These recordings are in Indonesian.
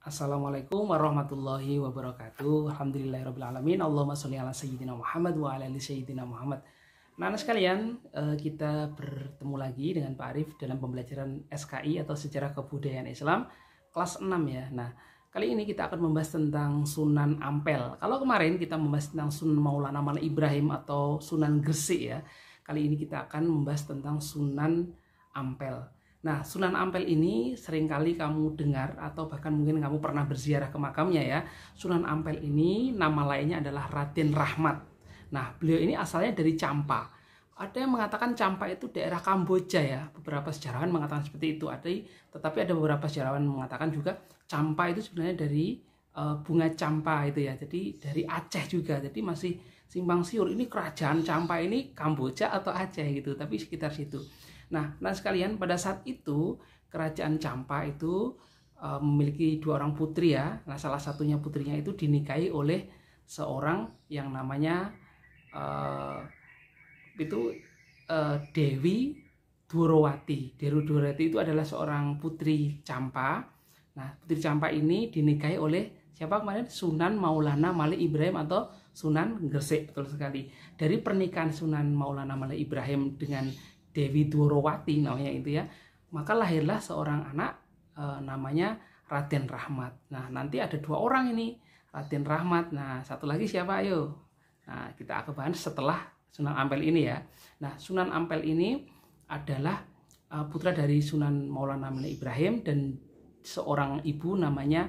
Assalamualaikum warahmatullahi wabarakatuh. Alhamdulillahirrabbilalamin. Allahumma sholli ala sayyidina Muhammad wa ala ali sayyidina Muhammad. Nah, sekalian, kita bertemu lagi dengan Pak Arif dalam pembelajaran SKI atau Sejarah Kebudayaan Islam kelas 6 ya. Nah, kali ini kita akan membahas tentang Sunan Ampel. Kalau kemarin kita membahas tentang Sunan Maulana Malik Ibrahim atau Sunan Gresik ya. Kali ini kita akan membahas tentang Sunan Ampel. Nah, Sunan Ampel ini seringkali kamu dengar atau bahkan mungkin kamu pernah berziarah ke makamnya ya. Sunan Ampel ini nama lainnya adalah Raden Rahmat. Nah, beliau ini asalnya dari Champa. Ada yang mengatakan Champa itu daerah Kamboja ya. Beberapa sejarawan mengatakan seperti itu. Tetapi ada beberapa sejarawan mengatakan juga Champa itu sebenarnya dari bunga Champa itu ya. Jadi dari Aceh juga. Jadi masih simpang siur. Ini kerajaan Champa ini Kamboja atau Aceh gitu. Tapi sekitar situ. Nah sekalian, pada saat itu kerajaan Champa itu memiliki dua orang putri ya. Nah, salah satunya putrinya itu dinikahi oleh seorang yang namanya Dewi Dworowati. Dewi Dworowati itu adalah seorang putri Champa. Nah, putri Champa ini dinikahi oleh siapa kemarin? Sunan Maulana Malik Ibrahim atau Sunan Gresik, betul sekali. Dari pernikahan Sunan Maulana Malik Ibrahim dengan Dewi Dworowati namanya itu ya, maka lahirlah seorang anak namanya Raden Rahmat. Nah, nanti ada dua orang ini, Raden Rahmat. Nah, satu lagi siapa? Ayo. Nah, kita akan bahas setelah Sunan Ampel ini ya. Nah, Sunan Ampel ini adalah putra dari Sunan Maulana Malik Ibrahim dan seorang ibu namanya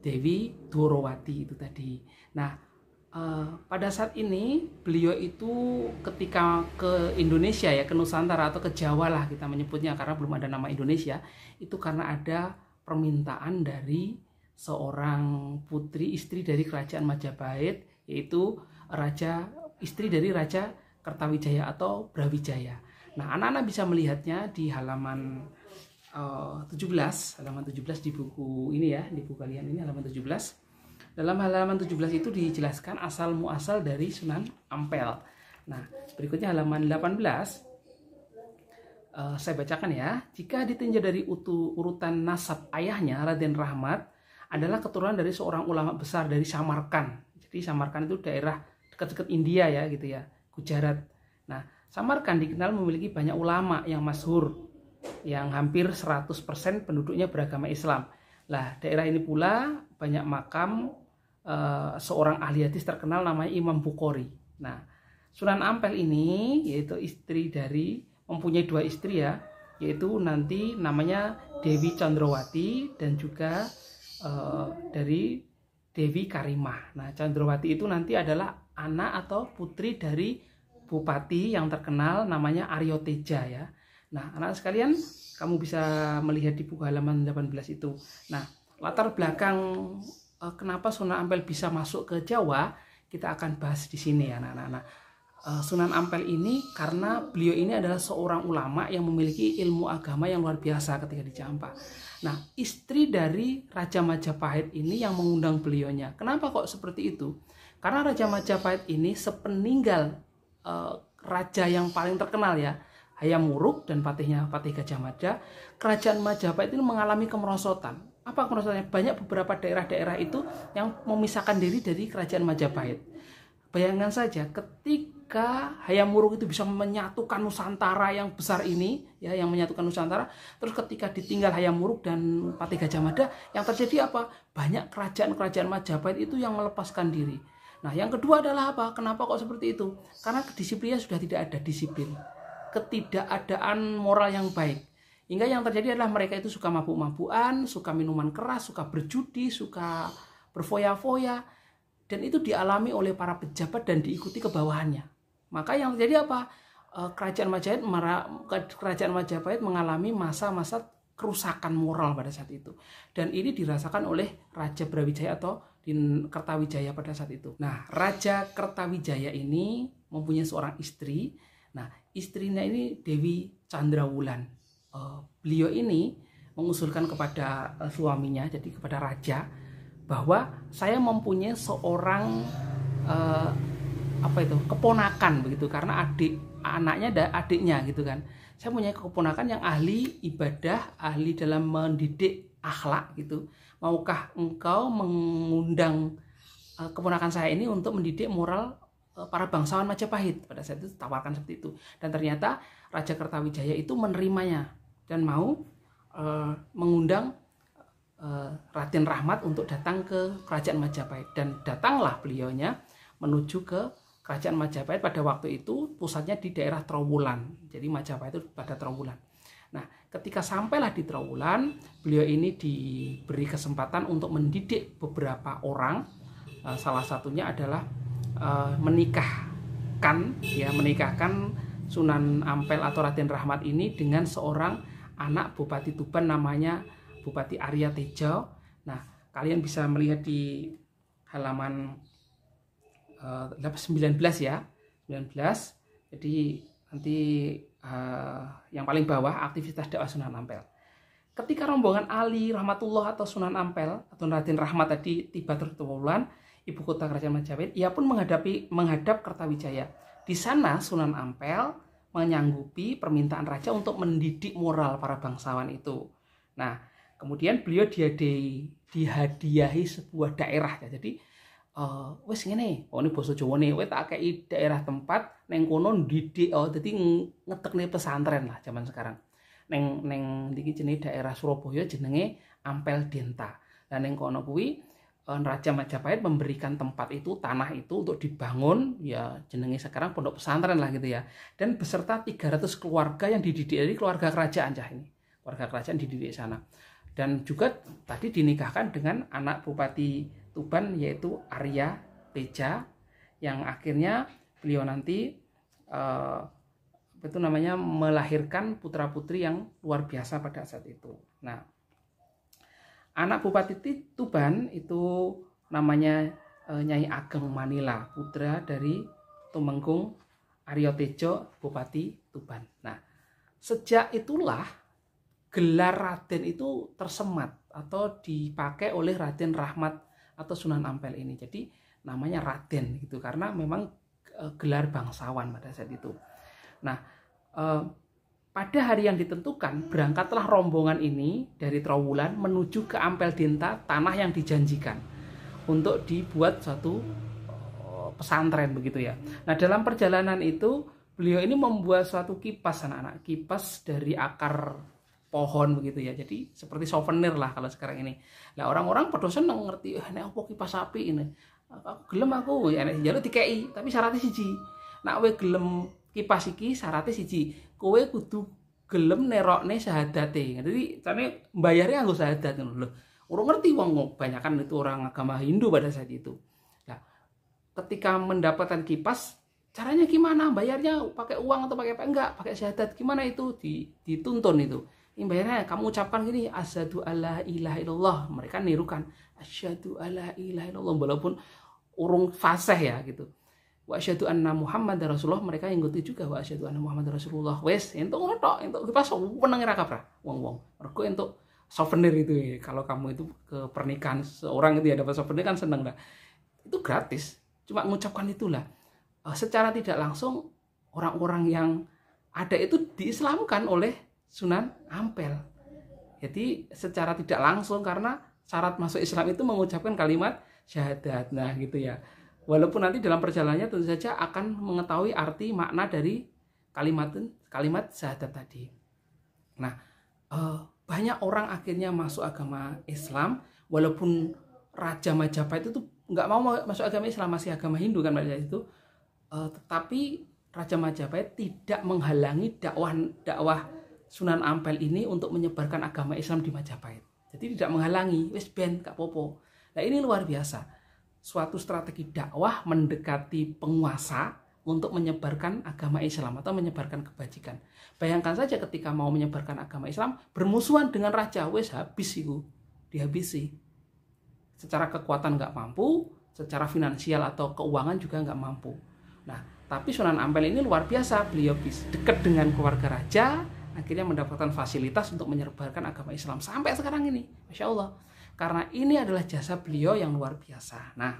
Dewi Dworowati itu tadi. Nah, pada saat ini beliau itu ketika ke Indonesia ya, ke Nusantara atau ke Jawa lah kita menyebutnya karena belum ada nama Indonesia, itu karena ada permintaan dari seorang putri istri dari kerajaan Majapahit, yaitu istri dari Raja Kertawijaya atau Brawijaya. Nah, anak-anak bisa melihatnya di halaman 17 di buku ini ya, di buku kalian ini halaman 17. Dalam halaman 17 itu dijelaskan asal muasal dari Sunan Ampel. Nah, berikutnya halaman 18. Saya bacakan ya. Jika ditinjau dari urutan nasab ayahnya, Raden Rahmat adalah keturunan dari seorang ulama besar dari Samarkand. Jadi Samarkand itu daerah dekat-dekat India ya gitu ya, Gujarat. Nah, Samarkand dikenal memiliki banyak ulama yang masyhur, yang hampir 100% penduduknya beragama Islam. Lah, daerah ini pula banyak makam seorang ahli hadis terkenal namanya Imam Bukhari. Nah, Sunan Ampel ini yaitu mempunyai dua istri ya, yaitu nanti namanya Dewi Chandrawati dan juga dari Dewi Karimah. Nah, Chandrawati itu nanti adalah anak atau putri dari bupati yang terkenal namanya Aryo Teja ya. Nah, anak sekalian, kamu bisa melihat di buku halaman 18 itu. Nah, latar belakang kenapa Sunan Ampel bisa masuk ke Jawa, kita akan bahas di sini ya anak-anak. Sunan Ampel ini karena beliau ini adalah seorang ulama yang memiliki ilmu agama yang luar biasa ketika di Champa. Nah, istri dari Raja Majapahit ini yang mengundang beliaunya. Kenapa kok seperti itu? Karena Raja Majapahit ini sepeninggal raja yang paling terkenal ya, Hayam Wuruk dan Patih Gajah Mada, kerajaan Majapahit ini mengalami kemerosotan. Apa kemerosotannya? Banyak beberapa daerah-daerah itu yang memisahkan diri dari kerajaan Majapahit. Bayangkan saja ketika Hayam Wuruk itu bisa menyatukan Nusantara yang besar ini, ya, yang menyatukan Nusantara, terus ketika ditinggal Hayam Wuruk dan Patih Gajah Mada, yang terjadi apa? Banyak kerajaan-kerajaan Majapahit itu yang melepaskan diri. Nah, yang kedua adalah apa? Kenapa kok seperti itu? Karena kedisiplinnya sudah tidak ada disiplin. Ketidakadaan moral yang baik. Hingga yang terjadi adalah mereka itu suka mabuk-mabukan, suka minuman keras, suka berjudi, suka berfoya-foya. Dan itu dialami oleh para pejabat dan diikuti ke bawahannya. Maka yang terjadi apa? Kerajaan Majapahit mengalami masa-masa kerusakan moral pada saat itu. Dan ini dirasakan oleh Raja Brawijaya atau Kertawijaya pada saat itu. Nah, Raja Kertawijaya ini mempunyai seorang istri. Nah, istrinya ini Dewi Chandrawulan. Beliau ini mengusulkan kepada suaminya, jadi kepada raja, bahwa saya mempunyai seorang keponakan begitu, karena adiknya gitu kan. Saya punya keponakan yang ahli ibadah, ahli dalam mendidik akhlak gitu. Maukah engkau mengundang keponakan saya ini untuk mendidik moral para bangsawan Majapahit? Pada saat itu tawarkan seperti itu. Dan ternyata Raja Kertawijaya itu menerimanya dan mau mengundang Raden Rahmat untuk datang ke kerajaan Majapahit. Dan datanglah beliaunya menuju ke kerajaan Majapahit. Pada waktu itu pusatnya di daerah Trowulan. Jadi Majapahit itu pada Trowulan. Nah, ketika sampailah di Trowulan, beliau ini diberi kesempatan untuk mendidik beberapa orang. Salah satunya adalah menikahkan Sunan Ampel atau Raden Rahmat ini dengan seorang anak Bupati Tuban namanya Bupati Arya Tejo. Nah, kalian bisa melihat di halaman 19 ya, 19. Jadi nanti yang paling bawah aktivitas dakwah Sunan Ampel. Ketika rombongan Ali Rahmatullah atau Sunan Ampel atau Raden Rahmat tadi tiba di Trowulan, ibu kota kerajaan Majapahit, ia pun menghadap Kertawijaya. Di sana Sunan Ampel menyanggupi permintaan raja untuk mendidik moral para bangsawan itu. Nah, kemudian beliau dihadiahi sebuah daerah ya. Jadi wes ngene, ini basa Jawane, wes tak kei daerah tempat neng kono didik, dadi ngetekne pesantren lah zaman sekarang. Neng iki jenenge daerah Surabaya jenenge Ampel Denta. Lah neng kono kuwi Raja Majapahit memberikan tempat itu, tanah itu untuk dibangun ya jenenge sekarang pondok pesantren lah gitu ya. Dan beserta 300 keluarga yang dididik, dari keluarga kerajaan cah ini. Keluarga kerajaan dididik sana. Dan juga tadi dinikahkan dengan anak Bupati Tuban yaitu Arya Teja, yang akhirnya beliau nanti melahirkan putra-putri yang luar biasa pada saat itu. Nah, anak Bupati Tuban itu namanya Nyai Ageng Manila, putra dari Tumenggung Arya Tejo, Bupati Tuban. Nah, sejak itulah gelar Raden itu tersemat atau dipakai oleh Raden Rahmat atau Sunan Ampel ini. Jadi namanya Raden gitu karena memang gelar bangsawan pada saat itu. Nah, pada hari yang ditentukan berangkatlah rombongan ini dari Trowulan menuju ke Ampel Denta, tanah yang dijanjikan untuk dibuat suatu pesantren begitu ya. Nah, dalam perjalanan itu beliau ini membuat suatu kipas, anak-anak, kipas dari akar pohon begitu ya. Jadi seperti souvenir lah kalau sekarang ini. Nah, orang-orang pada seneng ngerti, nek opo kipas api ini. Aku gelem aku ya nek njaluk dikei, tapi syaratnya siji. Nek kowe gelem kipas iki syaratnya siji. Kowe kudu gelem nerokne syahadate. Jadi carane mbayarnya nganggo syahadat ngono lho. Ora ngerti wong, banyakan itu orang agama Hindu pada saat itu. Nah, ketika mendapatkan kipas, caranya gimana? Bayarnya pakai uang atau pakai apa? Enggak, pakai syahadat. Gimana itu? Dituntun itu. Ini bayarnya kamu ucapkan gini, asyhadu alla ilaha illallah. Mereka nirukan asyhadu alla ilaha illallah walaupun urung fasih ya gitu. Wa asyhadu anna Muhammadar Rasulullah, mereka ngikuti juga wa asyhadu anna Muhammadar Rasulullah. Wes, entuk ngono tok, entuk kipas weneng ra kaprah wong-wong. Mergo entuk souvenir itu ya. Kalau kamu itu ke pernikahan seorang itu ya dapat souvenir kan seneng lah. Itu gratis. Cuma mengucapkan itulah. Secara tidak langsung orang-orang yang ada itu diislamkan oleh Sunan Ampel. Jadi secara tidak langsung karena syarat masuk Islam itu mengucapkan kalimat syahadat. Nah gitu ya. Walaupun nanti dalam perjalanannya tentu saja akan mengetahui arti makna dari kalimat syahadat tadi. Nah, banyak orang akhirnya masuk agama Islam walaupun Raja Majapahit itu nggak mau masuk agama Islam, masih agama Hindu kan pada saat itu. Tetapi Raja Majapahit tidak menghalangi dakwah Sunan Ampel ini untuk menyebarkan agama Islam di Majapahit. Jadi tidak menghalangi, wis ben gak popo. Nah, ini luar biasa. Suatu strategi dakwah mendekati penguasa untuk menyebarkan agama Islam atau menyebarkan kebajikan. Bayangkan saja ketika mau menyebarkan agama Islam bermusuhan dengan raja, wis habis itu, dihabisi. Secara kekuatan nggak mampu, secara finansial atau keuangan juga nggak mampu. Nah, tapi Sunan Ampel ini luar biasa, beliau dekat dengan keluarga raja, akhirnya mendapatkan fasilitas untuk menyebarkan agama Islam sampai sekarang ini, Masya Allah. Karena ini adalah jasa beliau yang luar biasa. Nah,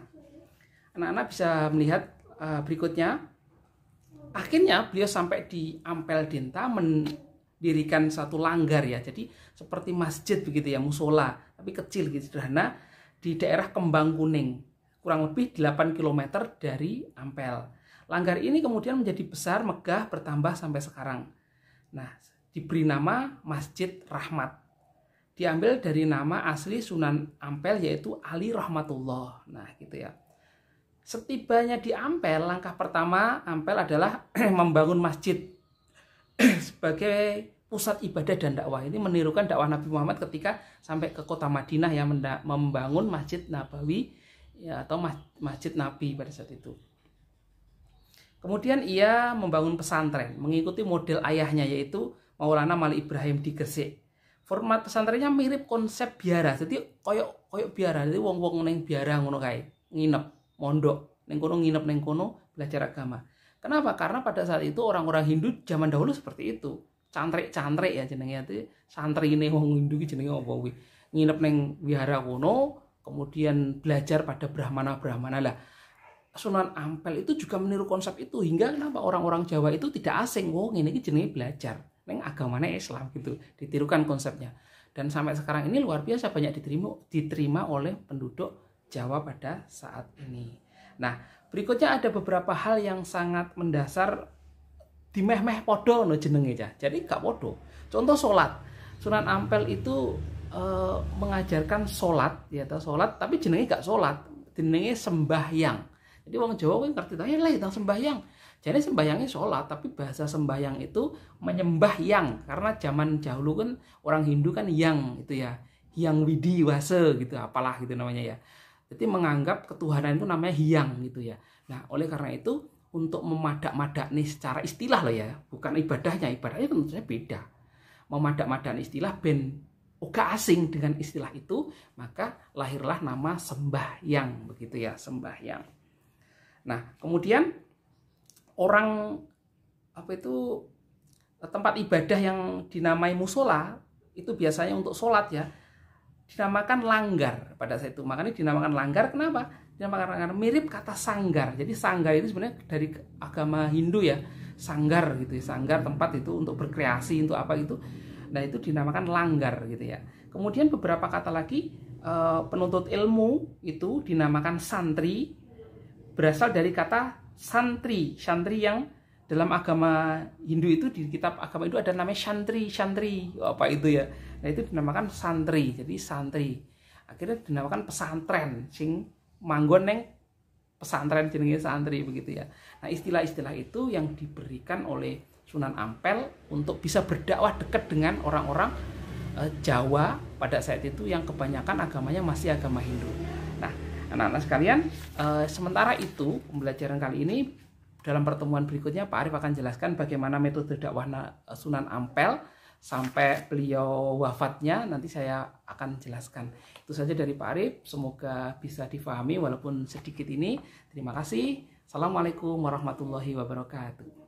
anak-anak bisa melihat berikutnya. Akhirnya beliau sampai di Ampel Denta dirikan satu langgar ya. Jadi seperti masjid begitu ya, musola, tapi kecil gitu, sederhana, di daerah Kembang Kuning, kurang lebih 8 km dari Ampel. Langgar ini kemudian menjadi besar, megah, bertambah sampai sekarang. Nah, diberi nama Masjid Rahmat. Diambil dari nama asli Sunan Ampel yaitu Ali Rahmatullah. Nah, gitu ya. Setibanya di Ampel, langkah pertama Ampel adalah membangun masjid sebagai pusat ibadah dan dakwah. Ini menirukan dakwah Nabi Muhammad ketika sampai ke kota Madinah yang membangun Masjid Nabawi ya, atau Masjid Nabi pada saat itu. Kemudian ia membangun pesantren mengikuti model ayahnya yaitu Maulana Malik Ibrahim di Gresik. Format pesantrennya mirip konsep biara. Jadi koyok biara. Jadi wong-wong neng biara ngono kae, nginep, mondok, neng kono nginep, neng kono belajar agama. Kenapa? Karena pada saat itu orang-orang Hindu zaman dahulu seperti itu. Cantrek ya jenenge itu. Santri ini wong Hindu ki jenenge apa kuwi? Nginep neng wihara kono, kemudian belajar pada brahmana lah. Sunan Ampel itu juga meniru konsep itu hingga kenapa orang-orang Jawa itu tidak asing, wong ini jenenge belajar neng agamanya Islam gitu, ditirukan konsepnya. Dan sampai sekarang ini luar biasa banyak diterima oleh penduduk Jawa pada saat ini. Nah, berikutnya ada beberapa hal yang sangat mendasar di meh-meh podo no jenenge ya. Jadi gak podo. Contoh sholat. Sunan Ampel itu mengajarkan sholat ya, sholat tapi jenenge gak sholat, jenenge sembahyang. Jadi wong Jawa kuwi ngerti ta ya tentang sembahyang. Jadi sembahyangnya sholat, tapi bahasa sembahyang itu menyembah yang, karena zaman dahulu kan orang Hindu kan yang itu ya, yang widi wase gitu, apalah gitu namanya ya. Jadi menganggap ketuhanan itu namanya hyang gitu ya. Nah, oleh karena itu untuk memadak-madak nih secara istilah loh ya, bukan ibadahnya tentu saja beda. Memadak-madak istilah ben uga asing dengan istilah itu, maka lahirlah nama sembahyang begitu ya, sembahyang. Nah, kemudian orang tempat ibadah yang dinamai musola itu biasanya untuk sholat ya, dinamakan langgar pada saat itu. Makanya dinamakan langgar, kenapa? Dinamakan langgar mirip kata sanggar. Jadi sanggar itu sebenarnya dari agama Hindu ya, sanggar gitu ya, sanggar tempat itu untuk berkreasi, untuk apa gitu. Nah, itu dinamakan langgar gitu ya. Kemudian beberapa kata lagi, penuntut ilmu itu dinamakan santri, berasal dari kata santri yang dalam agama Hindu itu, di kitab agama itu ada namanya shantri apa itu ya. Nah, itu dinamakan santri, jadi santri. Akhirnya dinamakan pesantren, sing manggon neng pesantren jenenge santri begitu ya. Nah, istilah-istilah itu yang diberikan oleh Sunan Ampel untuk bisa berdakwah dekat dengan orang-orang Jawa pada saat itu yang kebanyakan agamanya masih agama Hindu. Nah, anak-anak sekalian, sementara itu pembelajaran kali ini, dalam pertemuan berikutnya Pak Arif akan jelaskan bagaimana metode dakwah Sunan Ampel sampai beliau wafatnya. Nanti saya akan jelaskan. Itu saja dari Pak Arif, semoga bisa difahami walaupun sedikit ini. Terima kasih. Assalamualaikum warahmatullahi wabarakatuh.